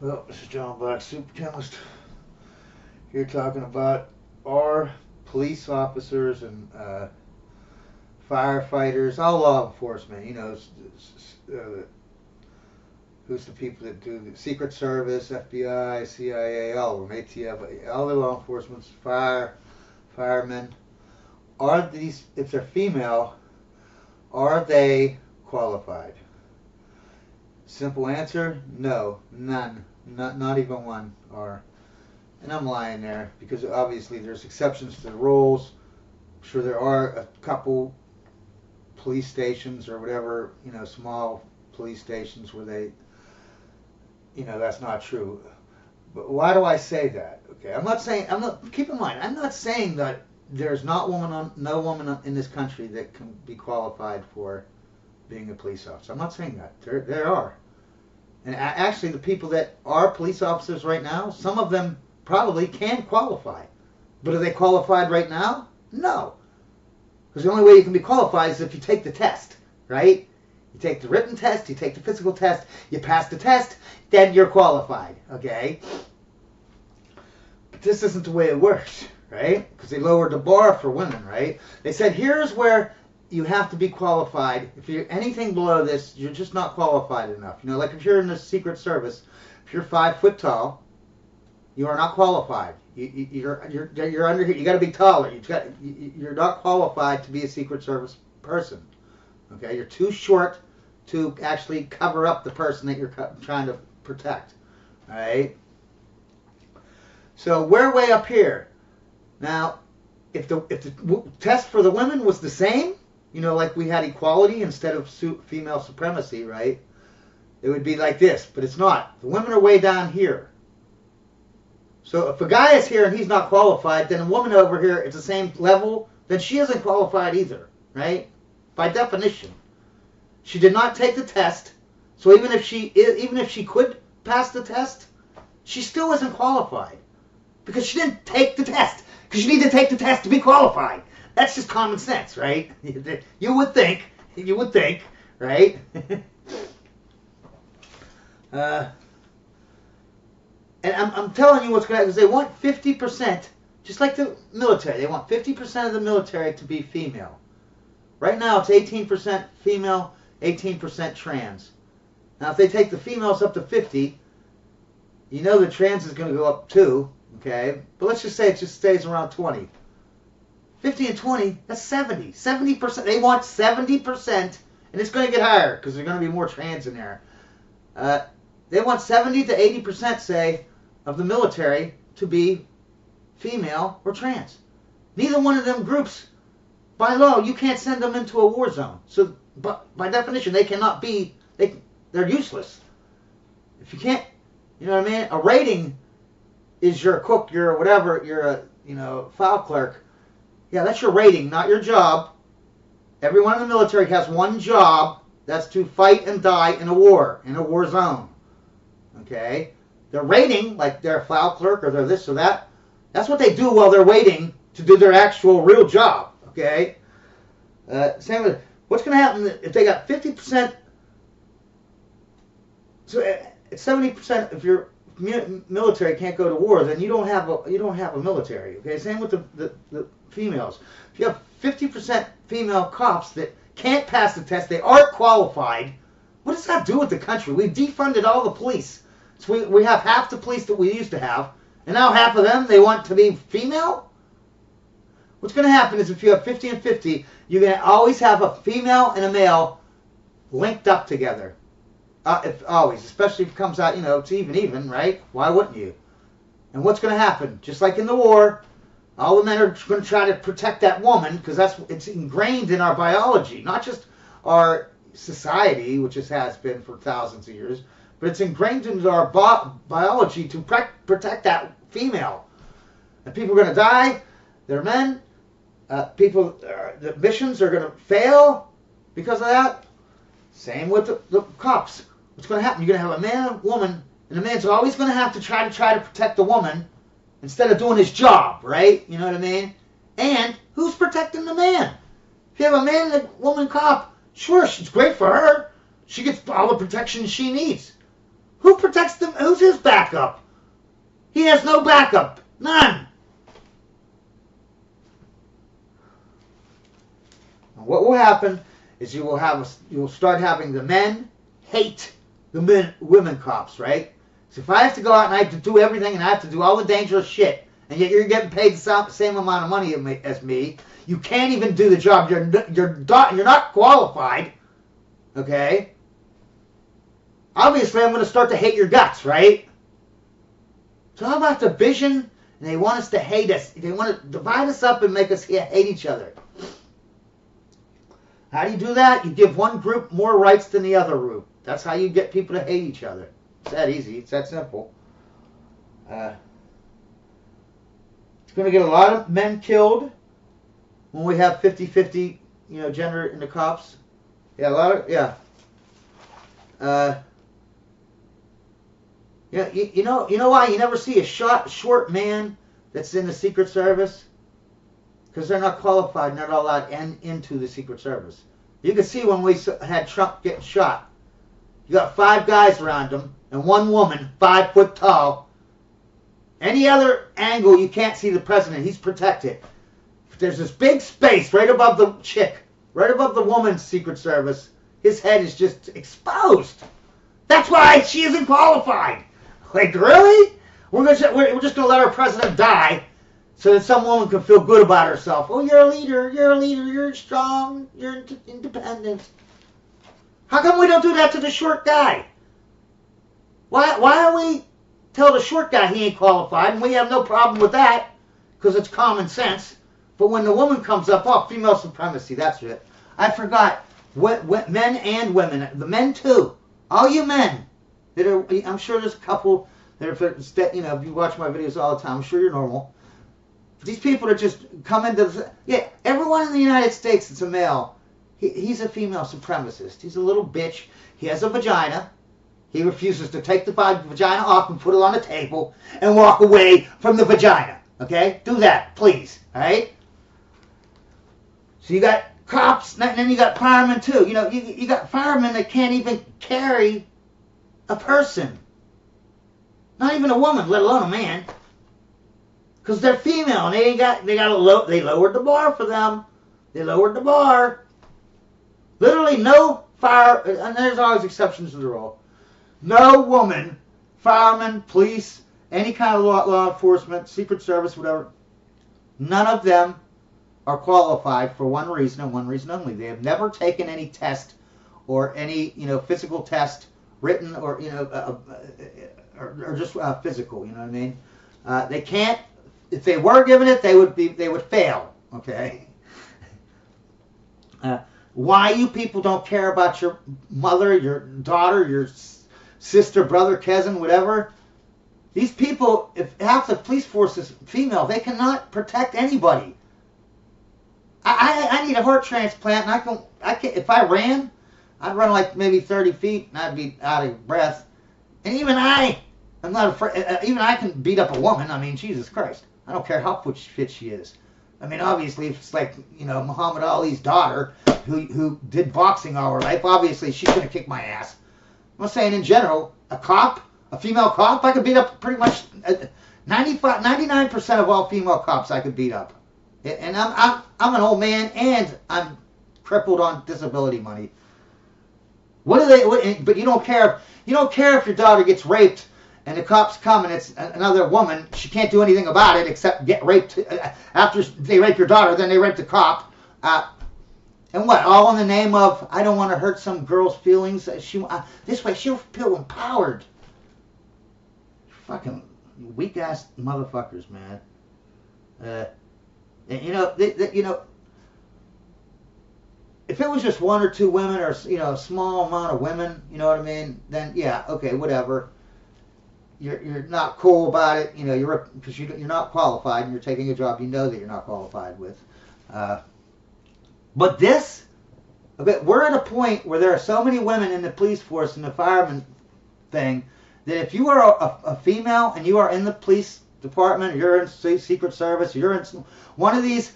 Well, this is John Black, super chemist, here talking about our police officers and firefighters, all law enforcement. Who's the people that do the Secret Service, FBI, CIA, all of them, ATF, all the law enforcement, firemen. Are these, if they're female, are they qualified? Simple answer, no, none. Not even one are. And I'm lying there because obviously there's exceptions to the rules. I'm sure there are a couple police stations or whatever, small police stations where that's not true. But why do I say that? Okay, keep in mind, I'm not saying that there's no woman in this country that can be qualified for being a police officer. I'm not saying that. There are. And actually, the people that are police officers right now, some of them probably can qualify. But are they qualified right now? No. Because the only way you can be qualified is if you take the test, right? You take the written test, you take the physical test, you pass the test, then you're qualified, okay? But this isn't the way it works, right? Because they lowered the bar for women, right? They said, here's where you have to be qualified. If you're anything below this, you're just not qualified enough. Like if you're in the Secret Service, if you're 5 foot tall, you are not qualified. You're under here. You got to be taller. You're not qualified to be a Secret Service person. Okay, you're too short to actually cover up the person that you're trying to protect. All right. So we're way up here. Now, if the test for the women was the same, like we had equality instead of female supremacy, right? It would be like this, but it's not. The women are way down here. So if a guy is here and he's not qualified, then a woman over here is the same level, then she isn't qualified either, right? By definition. She did not take the test, so even if she could pass the test, she still isn't qualified. Because she didn't take the test. Because you need to take the test to be qualified. That's just common sense, right? You would think, right? And I'm telling you what's going to happen, because they want 50%, just like the military, they want 50% of the military to be female. Right now it's 18% female, 18% trans. Now if they take the females up to 50, the trans is going to go up too, okay? But let's just say it just stays around 20. 50 and 20, that's 70. 70%, they want 70%, and it's going to get higher because there's going to be more trans in there. They want 70 to 80%, say, of the military to be female or trans. Neither one of them groups, by law, you can't send them into a war zone. So, but by definition, they cannot be, they're useless. If you can't, you know what I mean? A rating is your cook, your whatever, you're a file clerk. Yeah, that's your rating, not your job. Everyone in the military has one job. That's to fight and die in a war zone. Okay? Their rating, like they're a file clerk or they're this or that, that's what they do while they're waiting to do their actual real job. Okay? Same with, what's going to happen if they got 50%? So it's 70% if your military can't go to war, then you don't have a military. Okay? Same with the females. If you have 50% female cops that can't pass the test, they aren't qualified, what does that do with the country? We've defunded all the police. So we have half the police that we used to have, and now half of them, they want to be female? What's going to happen is if you have 50 and 50, you're going to always have a female and a male linked up together. Always, especially if it comes out, it's even, right? Why wouldn't you? And what's going to happen? Just like in the war, all the men are going to try to protect that woman because it's ingrained in our biology, not just our society, which has been for thousands of years, but it's ingrained into our biology to protect that female. And people are going to die. They're men. The missions are going to fail because of that. Same with the cops. What's going to happen? You're going to have a man and a woman, and the man's always going to have to try to protect the woman instead of doing his job, right? You know what I mean? And who's protecting the man? If you have a man and a woman cop, sure, it's great for her. She gets all the protection she needs. Who protects them? Who's his backup? He has no backup. None. And what will happen is you'll start having the men hate the women cops, right? So if I have to go out and I have to do everything and I have to do all the dangerous shit, and yet you're getting paid the same amount of money as me, you can't even do the job. You're not qualified. Okay? Obviously, I'm going to start to hate your guts, right? So how about division? And they want us to hate us. They want to divide us up and make us hate each other. How do you do that? You give one group more rights than the other group. That's how you get people to hate each other. It's that easy. It's that simple. It's going to get a lot of men killed when we have 50-50, gender in the cops. Yeah, a lot of, yeah. Yeah, you know why you never see a short man that's in the Secret Service? Because they're not qualified, not allowed into the Secret Service. You can see when we had Trump getting shot. You got 5 guys around him and 1 woman, 5 foot tall. Any other angle, you can't see the president. He's protected. There's this big space right above the chick, right above the woman's Secret Service. His head is just exposed. That's why she isn't qualified. Like, really? We're just going to let our president die so that some woman can feel good about herself. Oh, you're a leader, you're strong, you're independent. How come we don't do that to the short guy? Why do we tell the short guy he ain't qualified, and we have no problem with that because it's common sense. But when the woman comes up, oh, female supremacy, that's it. I forgot. Men and women, the men too. All you men that are, I'm sure there's a couple that are, if you watch my videos all the time, I'm sure you're normal. These people that just come into everyone in the United States that's a male, he's a female supremacist. He's a little bitch. He has a vagina. He refuses to take the vagina off and put it on the table and walk away from the vagina. Okay? Do that, please. All right? So you got cops, and then you got firemen too. You got firemen that can't even carry a person. Not even a woman, let alone a man. Because they're female and they lowered the bar for them. They lowered the bar. Literally no fire, and there's always exceptions to the rule. No woman, fireman, police, any kind of law enforcement, Secret Service, whatever, none of them are qualified for one reason and one reason only. They have never taken any test or any physical test, written or or just physical. You know what I mean? They can't. If they were given it, they would fail. Okay. Why you people don't care about your mother, your daughter, your sister, brother, cousin, whatever? These people, if half the police force is female, they cannot protect anybody. I need a heart transplant, and I can if I ran, I'd run like maybe 30 feet, and I'd be out of breath. And even I'm not afraid. Even I can beat up a woman. I mean, Jesus Christ, I don't care how fit she is. I mean, obviously, if it's like Muhammad Ali's daughter who did boxing all her life, obviously she's gonna kick my ass. I'm not saying in general, a female cop, I could beat up pretty much 99% of all female cops. I could beat up. And I'm an old man, and I'm crippled on disability money. But you don't care. You don't care if your daughter gets raped, and the cops come, and it's another woman. She can't do anything about it except get raped. After they rape your daughter, then they rape the cop. And what? All in the name of I don't want to hurt some girl's feelings. This way she'll feel empowered. Fucking weak ass motherfuckers, man. If it was just 1 or 2 women, or a small amount of women, you know what I mean? Then yeah, okay, whatever. You're not cool about it, because you're not qualified, and you're taking a job you know that you're not qualified with. But this, okay, we're at a point where there are so many women in the police force and the fireman thing that if you are a female and you are in the police department, or you're in Secret Service, or you're in one of these,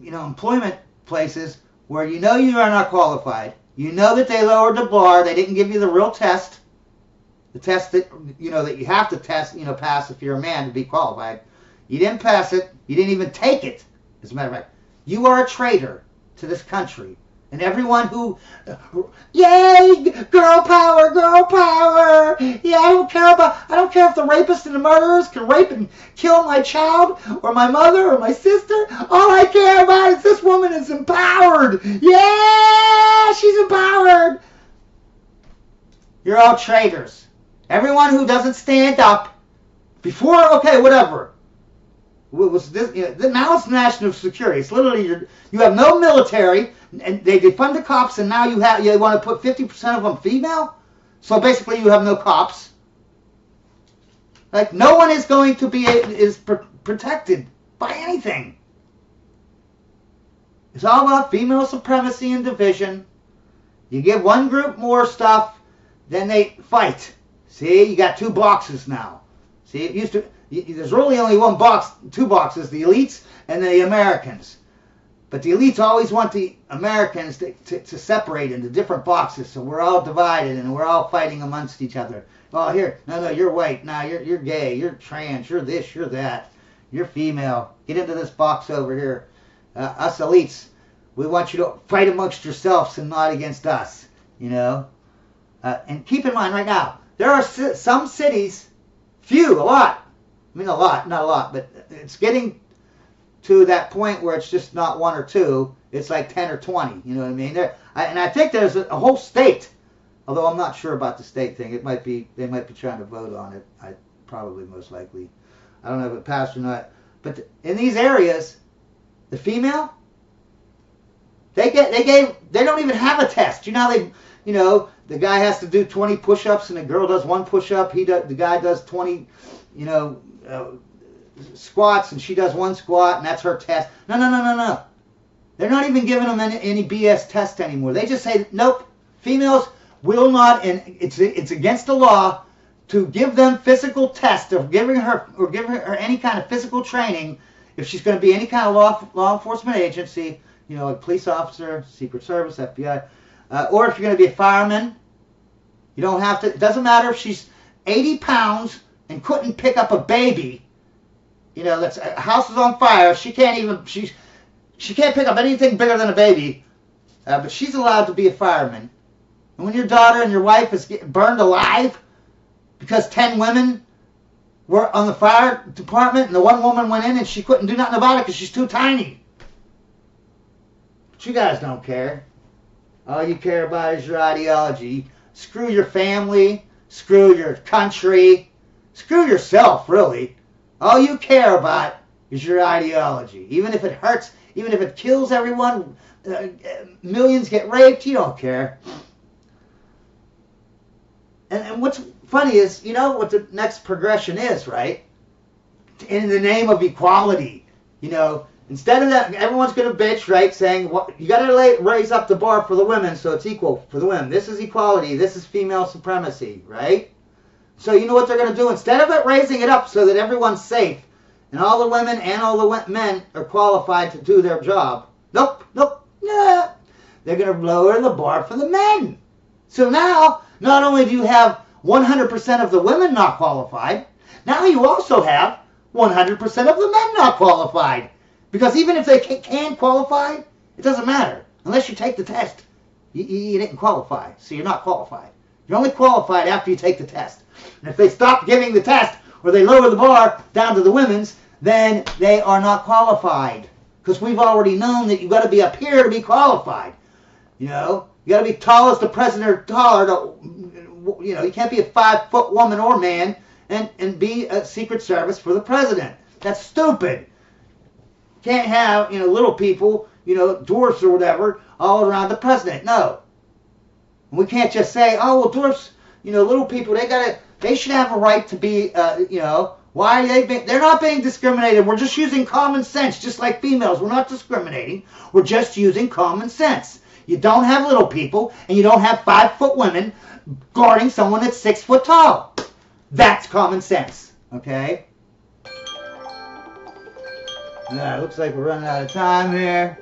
employment places where you are not qualified, that they lowered the bar, they didn't give you the real test, the test that, that you have to test, pass if you're a man to be qualified. You didn't pass it. You didn't even take it. As a matter of fact, you are a traitor to this country. And everyone who, yay, girl power, girl power. Yeah, I don't care if the rapists and the murderers can rape and kill my child or my mother or my sister. All I care about is this woman is empowered. Yeah, she's empowered. You're all traitors. Everyone who doesn't stand up before, okay, whatever. Was this, now it's national security. It's literally you have no military, and they defund the cops, and now you want to put 50% of them female. So basically, you have no cops. Like no one is going to be protected by anything. It's all about female supremacy and division. You give one group more stuff, then they fight. See, you got two boxes now. See, it used to. There's really only two boxes, the elites and the Americans. But the elites always want the Americans to separate into different boxes, so we're all divided and we're all fighting amongst each other. Oh, here, no, you're white, no, you're gay, you're trans, you're this, you're that, you're female. Get into this box over here. Us elites, we want you to fight amongst yourselves and not against us, And keep in mind right now, there are some cities, a lot, not a lot, but it's getting to that point where it's just not one or two. It's like 10 or 20. You know what I mean? And I think there's a whole state, although I'm not sure about the state thing. They might be trying to vote on it. Probably most likely. I don't know if it passed or not. But in these areas, the female, they don't even have a test. The guy has to do 20 push-ups and the girl does one push-up. The guy does 20, squats and she does one squat and that's her test. No. They're not even giving them any BS test anymore. They just say, nope, females will not, and it's against the law to give them physical tests or giving her any kind of physical training if she's going to be any kind of law enforcement agency, like police officer, Secret Service, FBI, or if you're going to be a fireman. You don't have to. It doesn't matter if she's 80 pounds and couldn't pick up a baby. That's a house is on fire. She can't pick up anything bigger than a baby, but she's allowed to be a fireman. And when your daughter and your wife is getting burned alive because 10 women were on the fire department and the one woman went in and she couldn't do nothing about it because she's too tiny. But you guys don't care. All you care about is your ideology. Screw your family. Screw your country. Screw yourself, really. All you care about is your ideology. Even if it hurts, even if it kills everyone, millions get raped, you don't care. And what's funny is, what the next progression is, right? In the name of equality, instead of that, everyone's going to bitch, right, saying, you got to raise up the bar for the women so it's equal for the women. This is equality. This is female supremacy, right? So you know what they're going to do? Instead of raising it up so that everyone's safe and all the women and all the men are qualified to do their job, nope, nah. They're going to lower the bar for the men. So now, not only do you have 100% of the women not qualified, now you also have 100% of the men not qualified. Because even if they can qualify, it doesn't matter. Unless you take the test, you didn't qualify, so you're not qualified. You're only qualified after you take the test. And if they stop giving the test or they lower the bar down to the women's, then they are not qualified. Because we've already known that you've got to be up here to be qualified. You got to be tall as the president or taller. You can't be a 5-foot woman or man and be a Secret Service for the president. That's stupid. Can't have, little people, dwarfs or whatever, all around the president. No. We can't just say, oh, well, dwarfs, little people, they should have a right to be, why are they're not being discriminated. We're just using common sense, just like females. We're not discriminating. We're just using common sense. You don't have little people, and you don't have 5-foot women guarding someone that's 6 foot tall. That's common sense, okay? Looks like we're running out of time here.